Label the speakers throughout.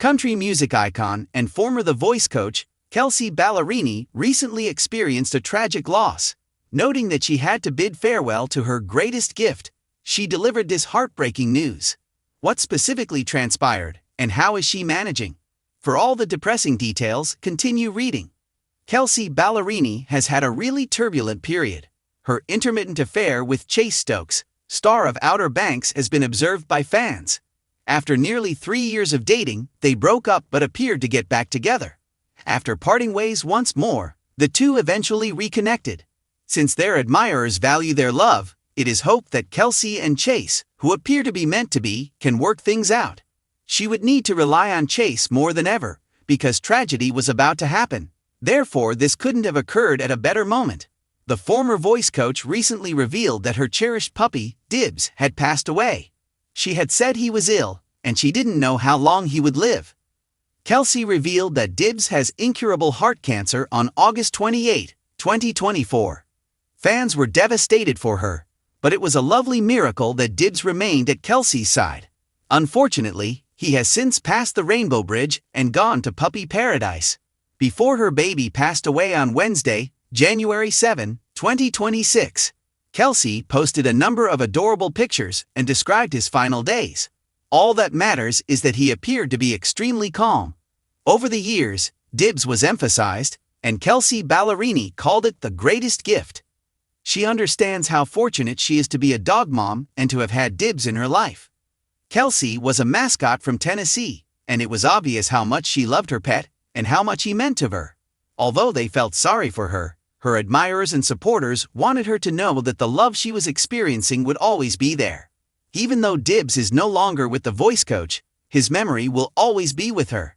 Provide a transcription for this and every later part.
Speaker 1: Country music icon and former The Voice coach, Kelsea Ballerini recently experienced a tragic loss. Noting that she had to bid farewell to her greatest gift, she delivered this heartbreaking news. What specifically transpired, and how is she managing? For all the depressing details, continue reading. Kelsea Ballerini has had a really turbulent period. Her intermittent affair with Chase Stokes, star of Outer Banks, has been observed by fans. After nearly 3 years of dating, they broke up but appeared to get back together. After parting ways once more, the two eventually reconnected. Since their admirers value their love, it is hoped that Kelsea and Chase, who appear to be meant to be, can work things out. She would need to rely on Chase more than ever, because tragedy was about to happen. Therefore, this couldn't have occurred at a better moment. The former voice coach recently revealed that her cherished puppy, Dibs, had passed away. She had said he was ill, and she didn't know how long he would live. Kelsea revealed that Dibs has incurable heart cancer on August 28, 2024. Fans were devastated for her, but it was a lovely miracle that Dibs remained at Kelsea's side. Unfortunately, he has since passed the Rainbow Bridge and gone to puppy paradise. Before her baby passed away on Wednesday, January 7, 2026, Kelsea posted a number of adorable pictures and described his final days. All that matters is that he appeared to be extremely calm. Over the years, Dibs was emphasized, and Kelsea Ballerini called it the greatest gift. She understands how fortunate she is to be a dog mom and to have had Dibs in her life. Kelsea was a mascot from Tennessee, and it was obvious how much she loved her pet and how much he meant to her. Although they felt sorry for her, her admirers and supporters wanted her to know that the love she was experiencing would always be there. Even though Dibs is no longer with the voice coach, his memory will always be with her.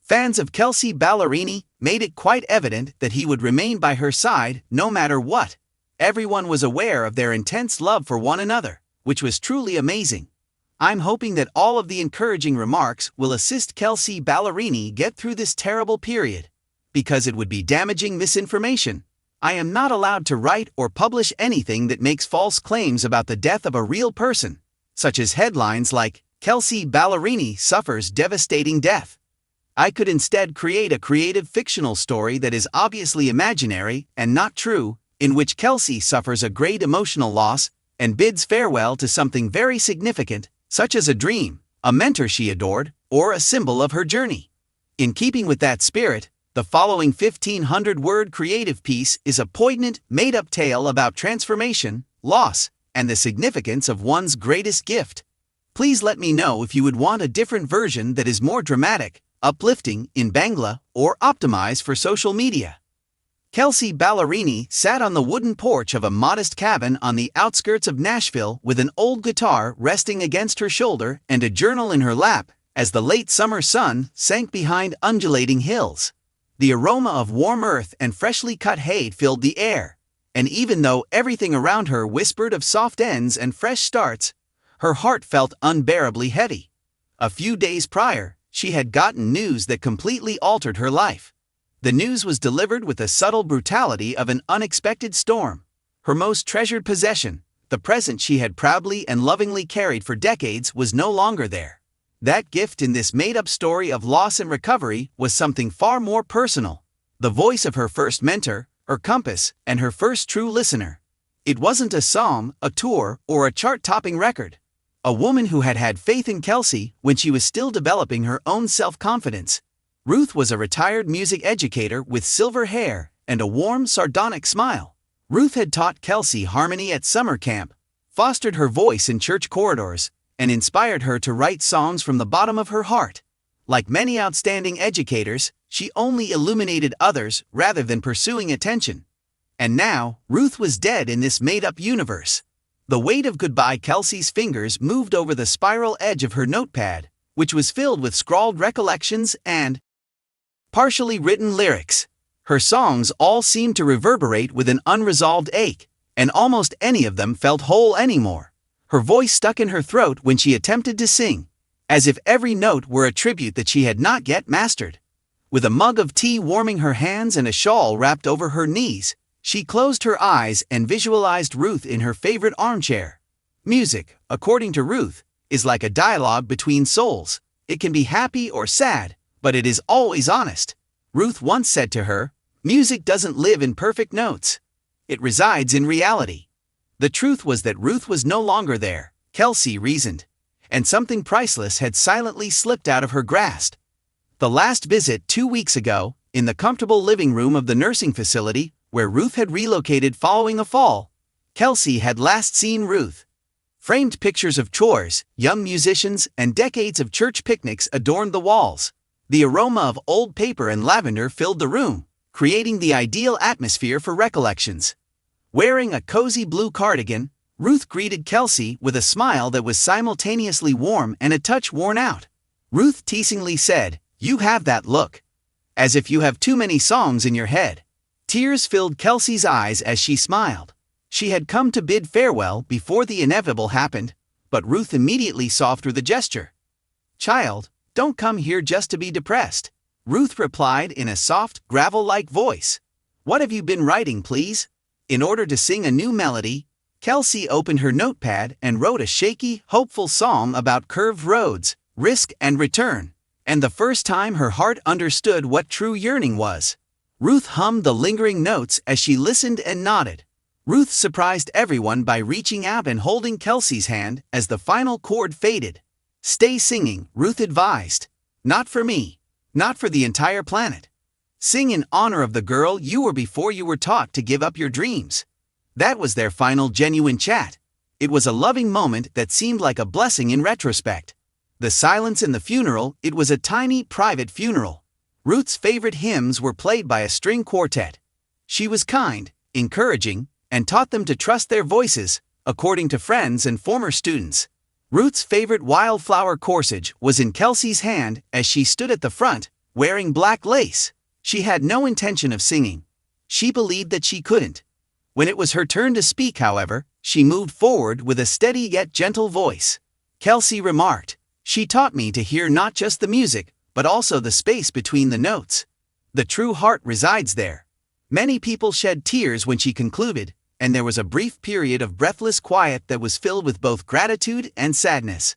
Speaker 1: Fans of Kelsea Ballerini made it quite evident that he would remain by her side no matter what. Everyone was aware of their intense love for one another, which was truly amazing. I'm hoping that all of the encouraging remarks will assist Kelsea Ballerini get through this terrible period. Because it would be damaging misinformation. I am not allowed to write or publish anything that makes false claims about the death of a real person, such as headlines like, "Kelsea Ballerini suffers devastating death." I could instead create a creative fictional story that is obviously imaginary and not true, in which Kelsea suffers a great emotional loss and bids farewell to something very significant, such as a dream, a mentor she adored, or a symbol of her journey. In keeping with that spirit, the following 1,500-word creative piece is a poignant, made-up tale about transformation, loss, and the significance of one's greatest gift. Please let me know if you would want a different version that is more dramatic, uplifting, in Bangla, or optimized for social media. Kelsea Ballerini sat on the wooden porch of a modest cabin on the outskirts of Nashville with an old guitar resting against her shoulder and a journal in her lap as the late summer sun sank behind undulating hills. The aroma of warm earth and freshly cut hay filled the air, and even though everything around her whispered of soft ends and fresh starts, her heart felt unbearably heavy. A few days prior, she had gotten news that completely altered her life. The news was delivered with the subtle brutality of an unexpected storm. Her most treasured possession, the present she had proudly and lovingly carried for decades, was no longer there. That gift in this made-up story of loss and recovery was something far more personal. The voice of her first mentor, her compass, and her first true listener. It wasn't a song, a tour, or a chart-topping record. A woman who had had faith in Kelsea when she was still developing her own self-confidence. Ruth was a retired music educator with silver hair and a warm, sardonic smile. Ruth had taught Kelsea harmony at summer camp, fostered her voice in church corridors, and inspired her to write songs from the bottom of her heart. Like many outstanding educators, she only illuminated others rather than pursuing attention. And now, Ruth was dead in this made-up universe. The weight of goodbye. Kelsea's fingers moved over the spiral edge of her notepad, which was filled with scrawled recollections and partially written lyrics. Her songs all seemed to reverberate with an unresolved ache, and almost any of them felt whole anymore. Her voice stuck in her throat when she attempted to sing, as if every note were a tribute that she had not yet mastered. With a mug of tea warming her hands and a shawl wrapped over her knees, she closed her eyes and visualized Ruth in her favorite armchair. Music, according to Ruth, is like a dialogue between souls. It can be happy or sad, but it is always honest. Ruth once said to her, "Music doesn't live in perfect notes. It resides in reality." The truth was that Ruth was no longer there, Kelsea reasoned, and something priceless had silently slipped out of her grasp. The last visit 2 weeks ago, in the comfortable living room of the nursing facility, where Ruth had relocated following a fall, Kelsea had last seen Ruth. Framed pictures of chores, young musicians, and decades of church picnics adorned the walls. The aroma of old paper and lavender filled the room, creating the ideal atmosphere for recollections. Wearing a cozy blue cardigan, Ruth greeted Kelsea with a smile that was simultaneously warm and a touch worn out. Ruth teasingly said, "You have that look. As if you have too many songs in your head." Tears filled Kelsea's eyes as she smiled. She had come to bid farewell before the inevitable happened, but Ruth immediately saw through the gesture. "Child, don't come here just to be depressed," Ruth replied in a soft, gravel-like voice. "What have you been writing, please?" In order to sing a new melody, Kelsea opened her notepad and wrote a shaky, hopeful psalm about curved roads, risk and return, and the first time her heart understood what true yearning was. Ruth hummed the lingering notes as she listened and nodded. Ruth surprised everyone by reaching out and holding Kelsea's hand as the final chord faded. "Stay singing," Ruth advised. "Not for me. Not for the entire planet. Sing in honor of the girl you were before you were taught to give up your dreams." That was their final genuine chat. It was a loving moment that seemed like a blessing in retrospect. The silence in the funeral, it was a tiny, private funeral. Ruth's favorite hymns were played by a string quartet. She was kind, encouraging, and taught them to trust their voices, according to friends and former students. Ruth's favorite wildflower corsage was in Kelsea's hand as she stood at the front, wearing black lace. She had no intention of singing. She believed that she couldn't. When it was her turn to speak, however, she moved forward with a steady yet gentle voice. Kelsea remarked, "She taught me to hear not just the music, but also the space between the notes. The true heart resides there." Many people shed tears when she concluded, and there was a brief period of breathless quiet that was filled with both gratitude and sadness.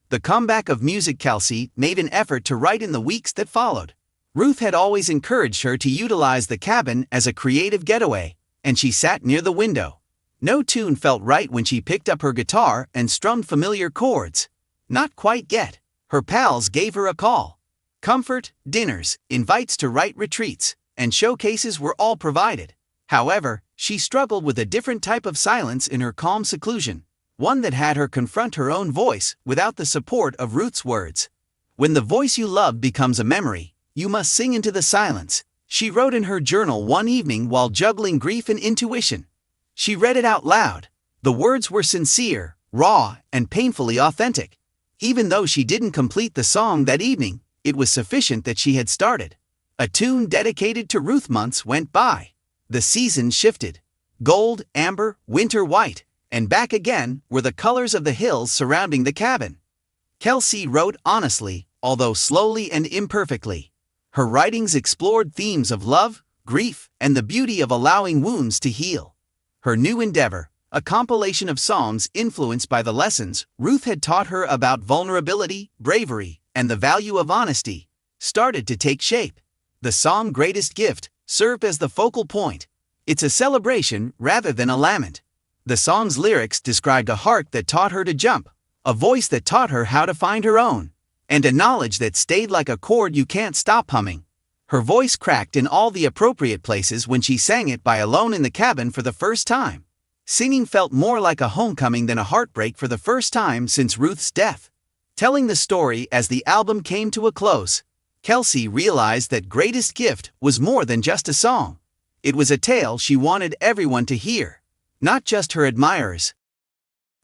Speaker 1: The comeback of music. Kelsea made an effort to write in the weeks that followed. Ruth had always encouraged her to utilize the cabin as a creative getaway, and she sat near the window. No tune felt right when she picked up her guitar and strummed familiar chords. Not quite yet. Her pals gave her a call. Comfort, dinners, invites to write retreats, and showcases were all provided. However, she struggled with a different type of silence in her calm seclusion, one that had her confront her own voice without the support of Ruth's words. "When the voice you love becomes a memory, you must sing into the silence," she wrote in her journal one evening while juggling grief and intuition. She read it out loud. The words were sincere, raw, and painfully authentic. Even though she didn't complete the song that evening, it was sufficient that she had started. A tune dedicated to Ruth. Months went by. The seasons shifted. Gold, amber, winter white, and back again were the colors of the hills surrounding the cabin. Kelsea wrote honestly, although slowly and imperfectly. Her writings explored themes of love, grief, and the beauty of allowing wounds to heal. Her new endeavor, a compilation of songs influenced by the lessons Ruth had taught her about vulnerability, bravery, and the value of honesty, started to take shape. The song "Greatest Gift" served as the focal point. It's a celebration rather than a lament. The song's lyrics described a heart that taught her to jump, a voice that taught her how to find her own, and a knowledge that stayed like a chord you can't stop humming. Her voice cracked in all the appropriate places when she sang it by alone in the cabin for the first time. Singing felt more like a homecoming than a heartbreak for the first time since Ruth's death. Telling the story as the album came to a close, Kelsea realized that "Greatest Gift" was more than just a song. It was a tale she wanted everyone to hear, not just her admirers,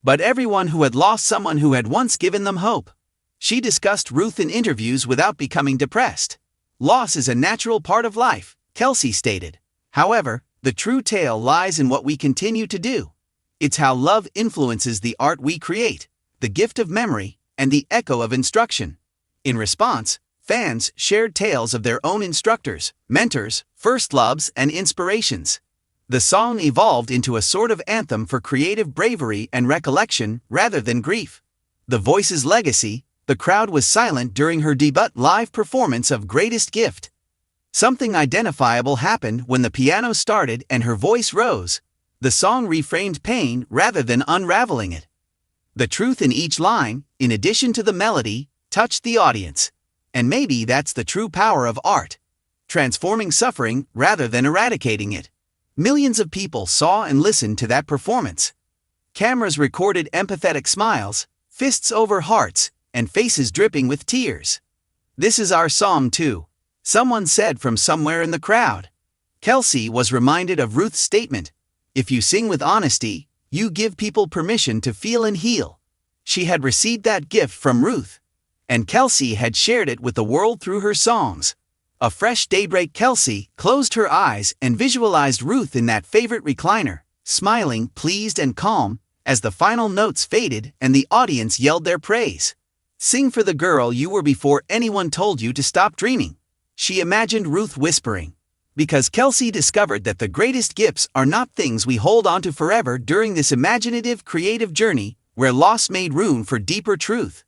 Speaker 1: but everyone who had lost someone who had once given them hope. She discussed Ruth in interviews without becoming depressed. "Loss is a natural part of life," Kelsea stated. "However, the true tale lies in what we continue to do. It's how love influences the art we create, the gift of memory, and the echo of instruction." In response, fans shared tales of their own instructors, mentors, first loves, and inspirations. The song evolved into a sort of anthem for creative bravery and recollection rather than grief. The voice's legacy, the crowd was silent during her debut live performance of Greatest Gift. Something identifiable happened when the piano started and her voice rose. The song reframed pain rather than unraveling it. The truth in each line, in addition to the melody, touched the audience. And maybe that's the true power of art. Transforming suffering rather than eradicating it. Millions of people saw and listened to that performance. Cameras recorded empathetic smiles, fists over hearts, and faces dripping with tears. "This is our psalm too," someone said from somewhere in the crowd. Kelsea was reminded of Ruth's statement, "If you sing with honesty, you give people permission to feel and heal." She had received that gift from Ruth, and Kelsea had shared it with the world through her songs. A fresh daybreak Kelsea closed her eyes and visualized Ruth in that favorite recliner, smiling, pleased and calm, as the final notes faded and the audience yelled their praise. "Sing for the girl you were before anyone told you to stop dreaming," she imagined Ruth whispering. Because Kelsea discovered that the greatest gifts are not things we hold onto forever during this imaginative, creative journey where loss made room for deeper truth.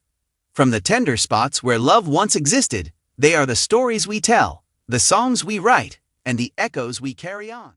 Speaker 1: From the tender spots where love once existed, they are the stories we tell, the songs we write, and the echoes we carry on.